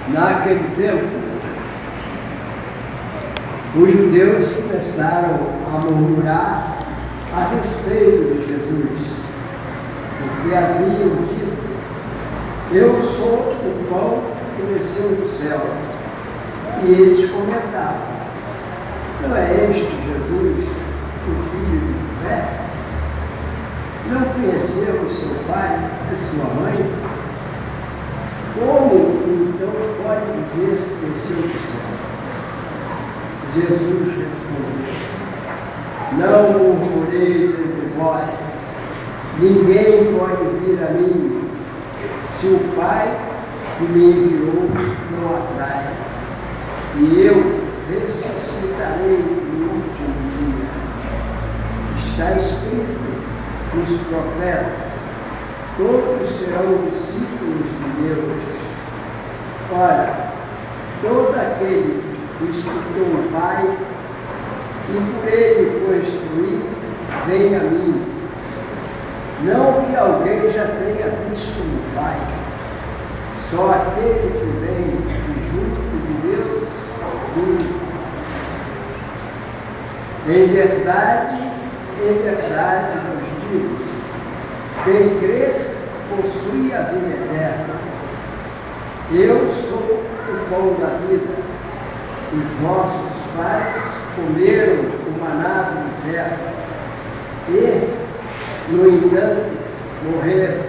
Naquele tempo, os judeus começaram a murmurar a respeito de Jesus, porque haviam dito: eu sou o pão que desceu do céu. E eles comentavam: não é este Jesus, o filho de José? Não conhecemos seu pai e sua mãe? Como então pode dizer que desceu do céu? Jesus respondeu: não murmureis entre vós, ninguém pode vir a mim se o Pai que me enviou não atrai, e eu ressuscitarei no último dia. Está escrito nos profetas: todos serão discípulos de Deus. Ora, todo aquele que escutou o Pai e por ele foi instruído, vem a mim. Não que alguém já tenha visto o Pai, só aquele que vem de junto de Deus vem. Em verdade vos digo: quem crer possui a vida eterna. Eu sou o pão da vida. Os nossos pais comeram o maná do deserto e, no entanto, morreram.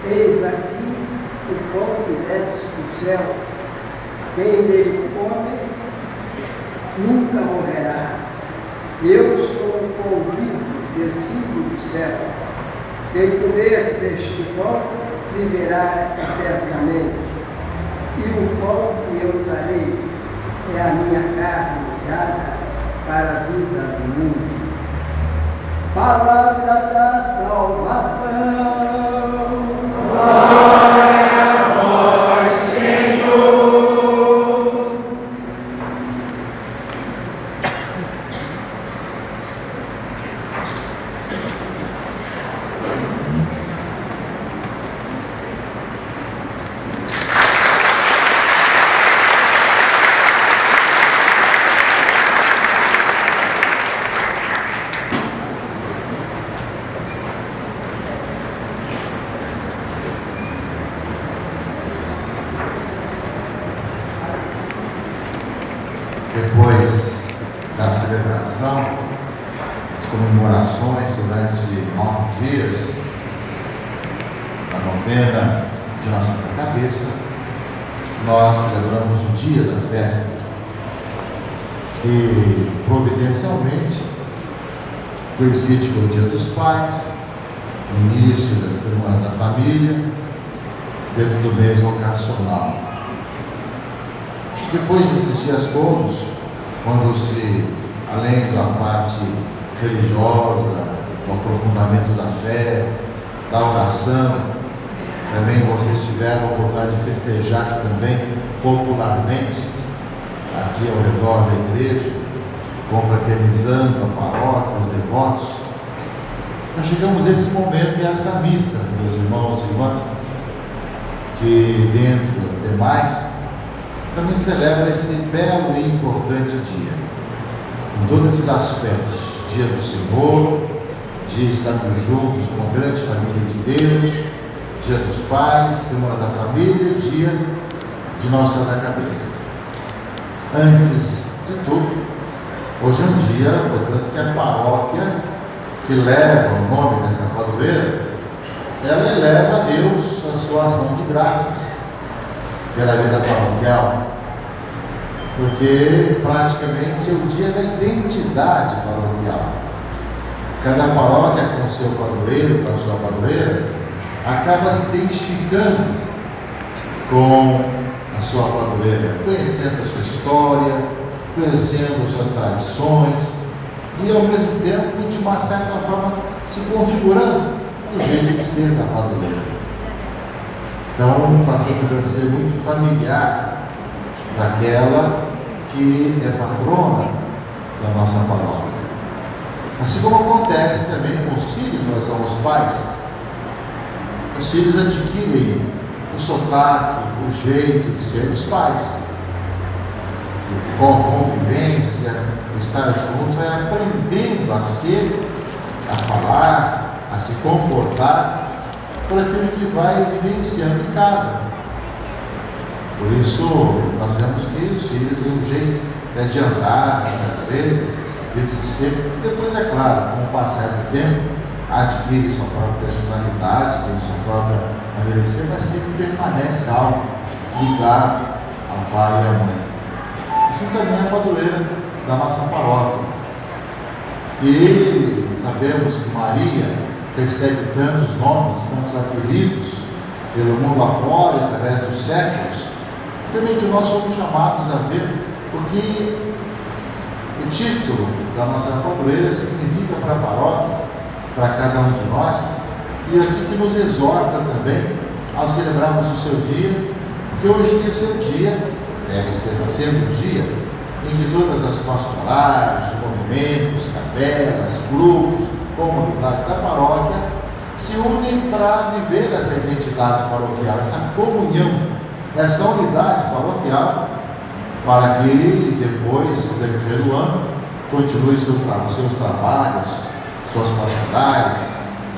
Eis aqui o pão que desce do céu. Quem dele come nunca morrerá. Eu sou o pão vivo descido do céu. Quem comer deste pão viverá eternamente. E o pão que eu darei é a minha carne dada para a vida do mundo. Palavra da salvação. Glória a vós, Senhor. Depois da celebração, as comemorações durante 9 dias, a novena de Nossa Senhora da Cabeça, nós celebramos o dia da festa, que providencialmente coincide com o Dia dos Pais, início da Semana da Família, dentro do mês vocacional. Depois desses dias todos, quando além da parte religiosa, do aprofundamento da fé, da oração, também vocês tiveram a oportunidade de festejar também popularmente, aqui ao redor da igreja, confraternizando a paróquia, os devotos. Nós chegamos a esse momento e a essa missa, meus irmãos e irmãs, que dentre as demais, também celebra esse belo e importante dia, com todos esses aspectos: dia do Senhor, dia de estarmos juntos com a grande família de Deus, dia dos pais, Semana da Família, dia de Nossa Senhora da Cabeça. Antes de tudo, hoje é um dia, portanto, que a paróquia que leva o nome dessa padroeira, ela eleva a Deus a sua ação de graças pela vida paroquial, porque praticamente é o dia da identidade paroquial. Cada paróquia com o seu padroeiro, com a sua padroeira, acaba se identificando com a sua padroeira, conhecendo a sua história, conhecendo as suas tradições e ao mesmo tempo, de uma certa forma, se configurando o jeito de ser da padroeira. Então, passamos a ser muito familiar daquela que é patrona da nossa paróquia. Assim como acontece também com os filhos em relação aos pais. Os filhos adquirem o sotaque, o jeito de ser dos pais. Com a convivência, estar juntos, vai aprendendo a ser, a falar, a se comportar por aquilo que vai vivenciando em casa. Por isso, nós vemos que os filhos têm um jeito de andar, muitas vezes, jeito de ser. Depois, é claro, com o passar do tempo, adquire sua própria personalidade, tem sua própria maneira de ser, mas sempre permanece algo ligado ao pai e à mãe. Assim também é a padroeira da nossa paróquia. E sabemos que Maria recebe tantos nomes, tantos apelidos pelo mundo afora, através dos séculos, e também que nós somos chamados a ver o que o título da nossa padroeira significa para a paróquia, para cada um de nós, e aqui que nos exorta também ao celebrarmos o seu dia, que hoje é seu dia, deve ser sempre um dia em que todas as pastorais, movimentos, capelas, grupos, comunidades da paróquia se unem para viver essa identidade paroquial, essa comunhão, essa unidade paroquial, para que depois, no decorrer do ano, continue seus trabalhos, suas pastorais,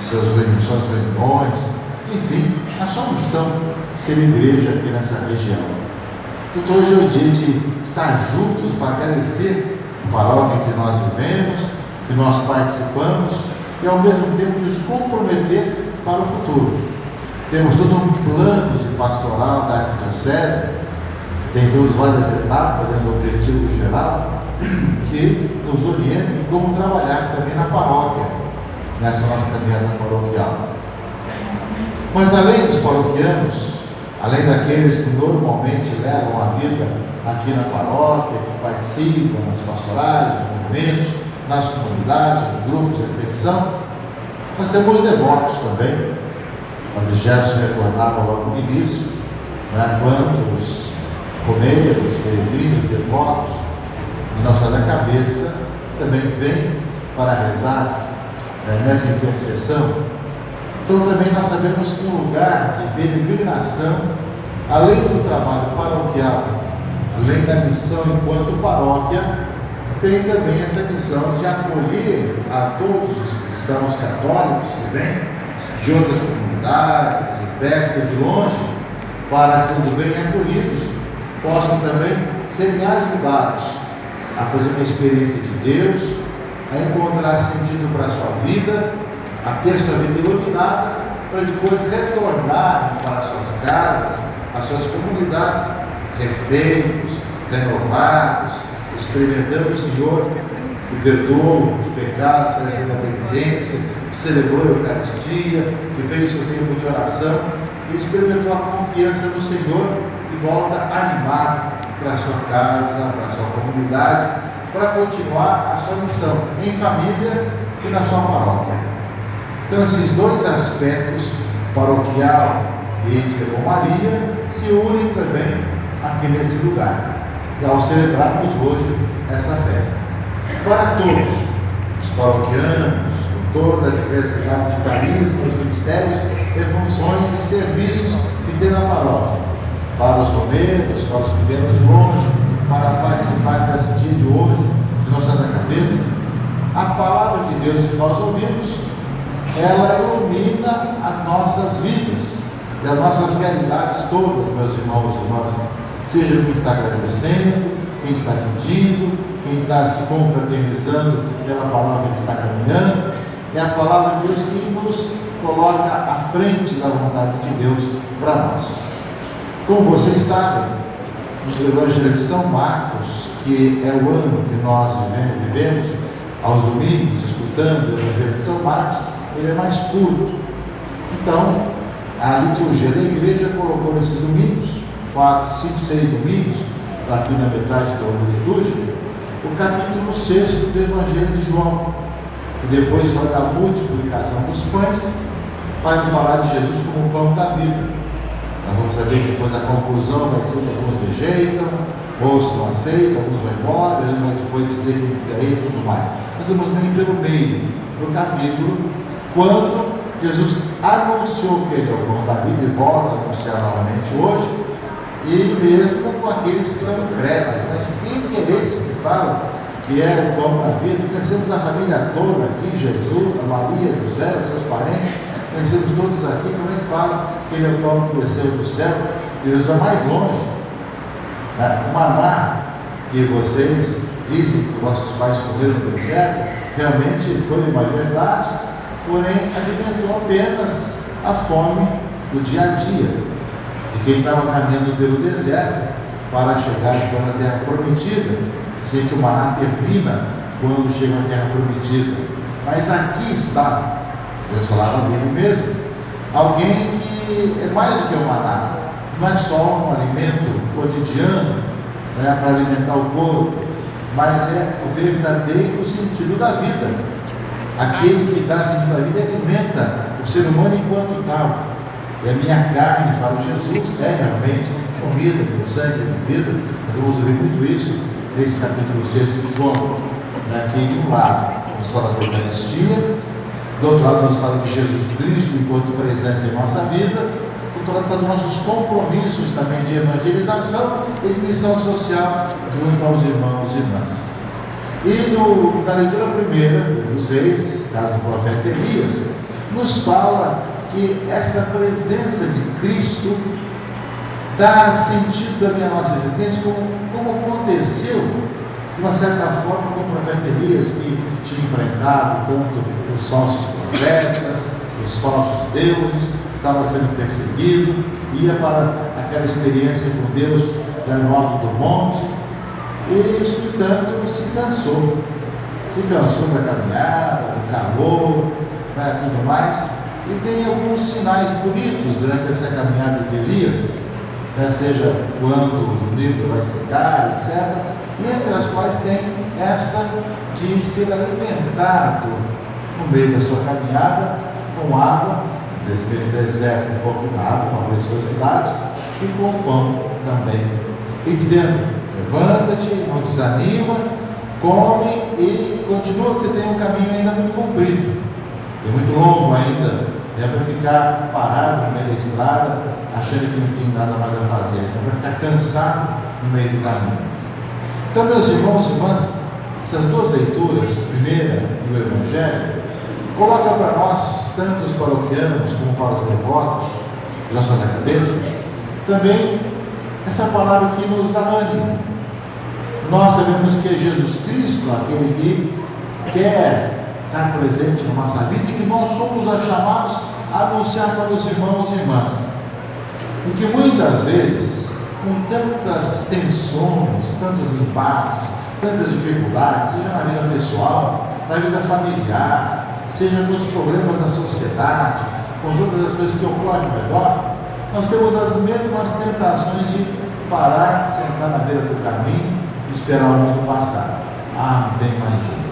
suas reuniões, enfim, a sua missão de ser igreja aqui nessa região. Então hoje é o dia de estar juntos para agradecer a paróquia que nós vivemos, que nós participamos, e ao mesmo tempo nos comprometer para o futuro. Temos todo um plano de pastoral da Arquidiocese, que tem todas várias etapas dentro do objetivo geral, que nos orienta em como trabalhar também na paróquia, nessa nossa caminhada paroquial. Mas além dos paroquianos, além daqueles que normalmente levam a vida aqui na paróquia, que participam nas pastorais, nos movimentos, nas comunidades, nos grupos de reflexão, nós temos devotos também. Quando Gerson recordava logo no início, quantos romeiros, peregrinos, devotos de Nossa Senhora da Cabeça também vêm para rezar nessa intercessão. Então também nós sabemos que um lugar de peregrinação, além do trabalho paroquial, além da missão enquanto paróquia, tem também essa missão de acolher a todos os cristãos católicos que vêm de outras comunidades, de perto ou de longe, para, sendo bem acolhidos, possam também serem ajudados a fazer uma experiência de Deus, a encontrar sentido para a sua vida, a ter sua vida iluminada, para depois retornar para as suas casas, as suas comunidades, refeitos, renovados, experimentando o Senhor, que perdoa os pecados, trazendo a penitência, que celebrou a Eucaristia, que fez o seu tempo de oração e experimentou a confiança no Senhor e volta animado para a sua casa, para a sua comunidade, para continuar a sua missão em família e na sua paróquia. Então esses dois aspectos, paroquial e de Romaria, se unem também aqui nesse lugar, e ao celebrarmos hoje essa festa. Para todos os paroquianos, com toda a diversidade de carismas, ministérios e funções e serviços que tem na paróquia, para os romeiros, para os que vieram de longe, para participar desse dia de hoje, de Nossa Senhora da Cabeça, a palavra de Deus que nós ouvimos, ela ilumina as nossas vidas, e as nossas realidades todas, meus irmãos e irmãs, seja quem está agradecendo, quem está pedindo, quem está se confraternizando pela palavra que está caminhando, é a palavra de Deus que nos coloca à frente da vontade de Deus para nós. Como vocês sabem, no Evangelho de São Marcos, que é o ano que nós vivemos, aos domingos, escutando o Evangelho de São Marcos, ele é mais curto. Então, a liturgia da igreja colocou nesses domingos, 4, 5, 6 domingos, aqui na metade do ano litúrgico, o capítulo 6 do Evangelho de João, que depois vai da multiplicação dos pães, vai nos falar de Jesus como o pão da vida. Nós vamos saber que depois a conclusão vai ser que alguns rejeitam, outros não aceitam, alguns vão embora, ele vai depois dizer que quiser ir e tudo mais. Nós vamos bem pelo meio do capítulo, quando Jesus anunciou que Ele é o pão da vida e volta a anunciar novamente hoje, e mesmo com aqueles que são incrédulos. Mas quem que é esse que fala que é o pão da vida? Conhecemos a família toda aqui, Jesus, a Maria, José, os seus parentes, conhecemos todos aqui. Como é que fala que Ele é o pão que desceu do céu? Jesus vai mais longe. O maná que vocês dizem que vossos pais comeram no deserto, realmente foi uma verdade, porém alimentou apenas a fome do dia a dia de quem estava caminhando pelo deserto para chegar à terra prometida. Sei que o maná termina quando chega à terra prometida, mas aqui está, Deus falava dele mesmo, alguém que é mais do que o maná, não é só um alimento cotidiano, né, para alimentar o corpo, mas é o verdadeiro sentido da vida. Aquele que dá sentido à vida alimenta o ser humano enquanto tal. E a minha carne, fala Jesus, é realmente comida, meu sangue é bebida. Nós vamos ouvir muito isso nesse capítulo 6 de João. Daqui de um lado nos fala da Eucaristia, do outro lado nos fala de Jesus Cristo enquanto presença em nossa vida, do outro lado fala dos nossos compromissos também de evangelização e de missão social junto aos irmãos e irmãs. E na leitura primeira dos reis, caso do profeta Elias, nos fala que essa presença de Cristo dá sentido também à nossa existência, como aconteceu de uma certa forma com o profeta Elias, que tinha enfrentado tanto os falsos profetas, os falsos deuses, estava sendo perseguido, ia para aquela experiência com Deus no alto do monte, e, portanto, se cansou da caminhada, do calor, né, tudo mais, e tem alguns sinais bonitos durante essa caminhada de Elias, né, seja quando o livro vai secar, etc., e entre as quais tem essa de ser alimentado no meio da sua caminhada com água, no deserto um pouco da água, uma preciosidade, e com pão também, e dizendo: levanta-te, não desanima, come e continua, que você tem um caminho ainda muito comprido, e muito longo ainda, para ficar parado no meio da estrada, achando que não tem nada mais a fazer, para ficar cansado no meio do caminho. Então, meus irmãos e irmãs, essas duas leituras, a primeira e o Evangelho, coloca para nós, tanto os paroquianos como para os devotos, na sua cabeça, também essa palavra que nos dá ânimo. Nós sabemos que é Jesus Cristo aquele que quer estar presente na nossa vida e que nós somos chamados a anunciar para os irmãos e irmãs. E que muitas vezes, com tantas tensões, tantos embates, tantas dificuldades, seja na vida pessoal, na vida familiar, seja nos problemas da sociedade, com todas as coisas que ocorrem ao redor, nós temos as mesmas tentações de parar, sentar na beira do caminho e esperar o mundo passar. Ah, não tem mais jeito.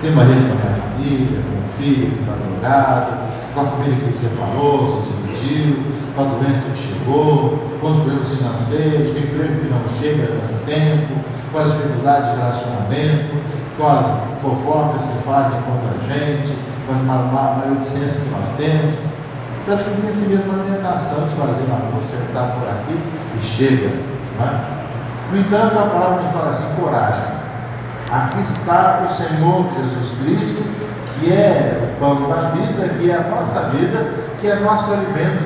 Tem mais jeito com a minha família, com o filho que está drogado, com a família que se separou, se dividiu, com a doença que chegou, com os problemas financeiros, com o emprego que não chega há tanto tempo, com as dificuldades de relacionamento, com as fofocas que fazem contra a gente, com as maledicências que nós temos. Então a gente tem essa mesma tentação de fazer uma coisa, sentar por aqui e chega. Não é? No entanto, a palavra nos fala assim: coragem. Aqui está o Senhor Jesus Cristo, que é o pão da vida, que é a nossa vida, que é nosso alimento,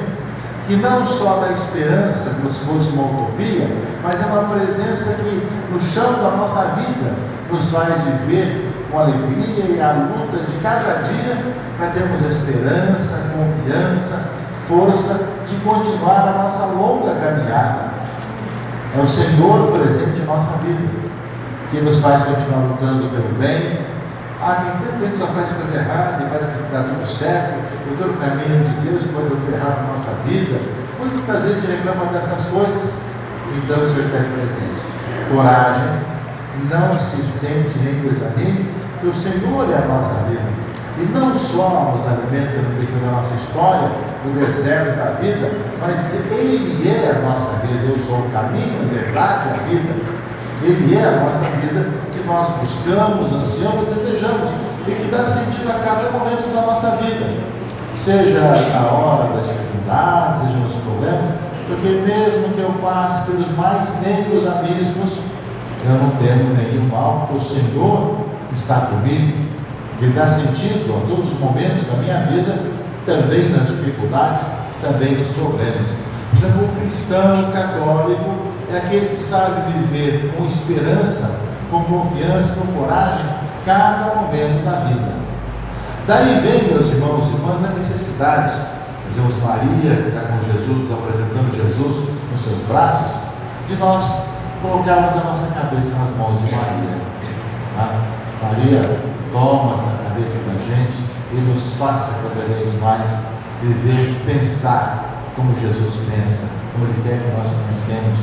que não só dá esperança, como se fosse uma utopia, mas é uma presença que no chão da nossa vida nos faz viver com alegria e a luta de cada dia para termos esperança, confiança, força de continuar a nossa longa caminhada. É o Senhor presente em nossa vida, que nos faz continuar lutando pelo bem. Quem tenta gente só faz coisa errada e parece que está tudo certo, eu estou no caminho de Deus, coisa errada na nossa vida. Muitas vezes a gente reclama dessas coisas, então isso está presente. Coragem, não se sente nem desanime, que o Senhor é a nossa vida. E não só nos alimenta no meio da nossa história, no deserto da vida, mas Ele é a nossa vida. Eu sou o caminho, a verdade, a vida. Ele é a nossa vida que nós buscamos, ansiamos, desejamos e que dá sentido a cada momento da nossa vida. seja na hora das dificuldades, seja nos problemas, porque mesmo que eu passe pelos mais negros abismos, eu não temo nenhum mal, porque o Senhor está comigo. Ele dá sentido a todos os momentos da minha vida, também nas dificuldades, também nos problemas. Por exemplo, o cristão católico é aquele que sabe viver com esperança, com confiança, com coragem, cada momento da vida. Daí vem, meus irmãos e irmãs, a necessidade. Nós vemos Maria, que está com Jesus, nos apresentando Jesus nos seus braços, de nós colocarmos a nossa cabeça nas mãos de Maria. Maria toma essa cabeça da gente e nos faça cada vez mais viver, pensar como Jesus pensa, como Ele quer que nós pensemos.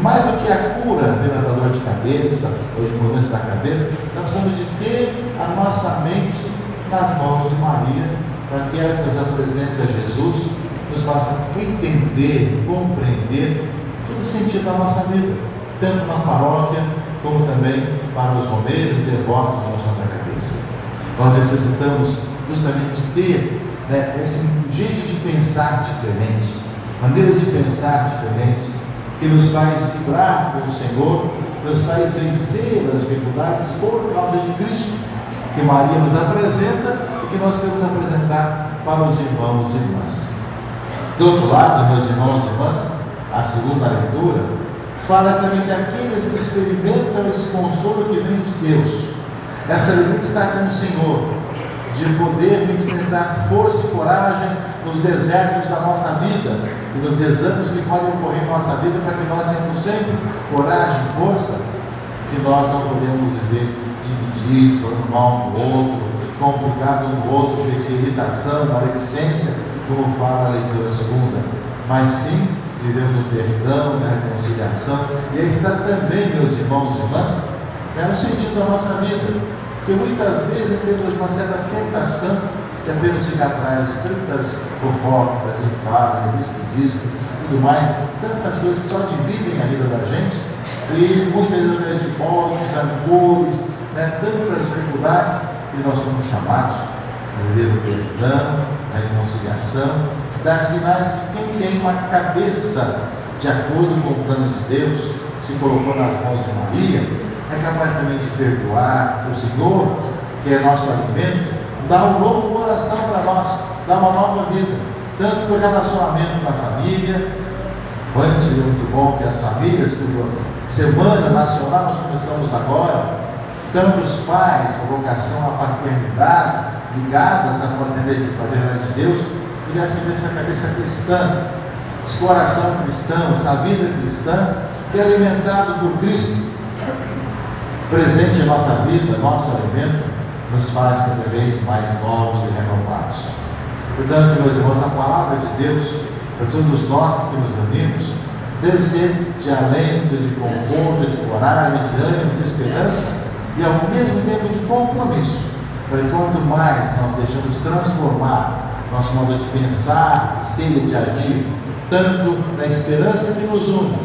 Mais do que a cura pela dor de cabeça ou de problemas da cabeça, nós precisamos de ter a nossa mente nas mãos de Maria, para que ela nos apresente a Jesus, nos faça entender, compreender todo o sentido da nossa vida, tanto na paróquia, como também para os romeiros e devotos da nossa Santa Cabeça. Nós necessitamos justamente de ter esse jeito de pensar diferente, maneira de pensar diferente, que nos faz vibrar pelo Senhor, nos faz vencer as dificuldades por causa de Cristo, que Maria nos apresenta e que nós queremos apresentar para os irmãos e irmãs. Do outro lado, meus irmãos e irmãs, a segunda leitura fala também que aqueles que experimentam esse consolo que vem de Deus, essa alegria de estar com o Senhor, de poder enfrentar força e coragem nos desertos da nossa vida e nos desânimos que podem ocorrer na nossa vida, para que nós tenhamos sempre coragem, força, que nós não podemos viver divididos, falando mal do outro, complicado um do outro, cheio de irritação, maledicência, como fala a leitura segunda, mas sim vivemos no perdão, na reconciliação. E aí está também, meus irmãos e irmãs, no sentido da nossa vida, que muitas vezes temos uma certa tentação de apenas ficar atrás de tantas fofocas, enfadas, diz, tudo mais, tantas coisas que só dividem a vida da gente, e muitas vezes de ódios, rancores, tantas dificuldades, e nós somos chamados a viver o perdão, a reconciliação, dar sinais que quem tem uma cabeça de acordo com o plano de Deus, se colocou nas mãos de Maria, é capaz também de perdoar. O Senhor, que é nosso alimento, dá um novo coração para nós, dá uma nova vida, tanto no relacionamento na família. Antes é muito bom que as famílias, cuja semana nacional nós começamos agora, tanto os pais, a vocação à paternidade, ligada a essa paternidade de Deus, pudessem ter essa cabeça cristã, esse coração cristão, essa vida cristã, que é alimentado por Cristo, presente em nossa vida, nosso alimento, nos faz cada vez mais novos e renovados. Portanto, meus irmãos, a palavra de Deus, para todos nós que nos reunimos, deve ser de alento, de conforto, de coragem, de ânimo, de esperança e ao mesmo tempo de compromisso, para que quanto mais nós deixamos transformar nosso modo de pensar, de ser e de agir, tanto na esperança que nos une,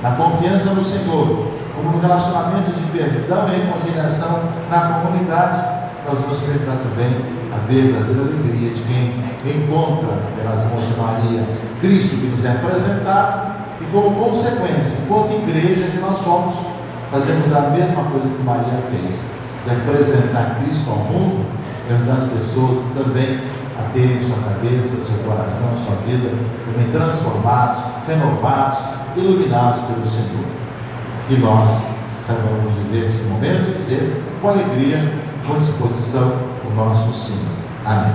na confiança no Senhor, como no relacionamento de perdão e reconciliação na comunidade, nós vamos experimentar também a verdadeira alegria de quem encontra pelas mãos de Maria Cristo que nos é apresentado, e como consequência, enquanto igreja que nós somos, fazemos a mesma coisa que Maria fez, de apresentar Cristo ao mundo, e ajudar as pessoas também a terem sua cabeça, seu coração, sua vida também transformados, renovados, iluminados pelo Senhor. Que nós saibamos viver esse momento e dizer com alegria, com disposição, o nosso sim. Amém.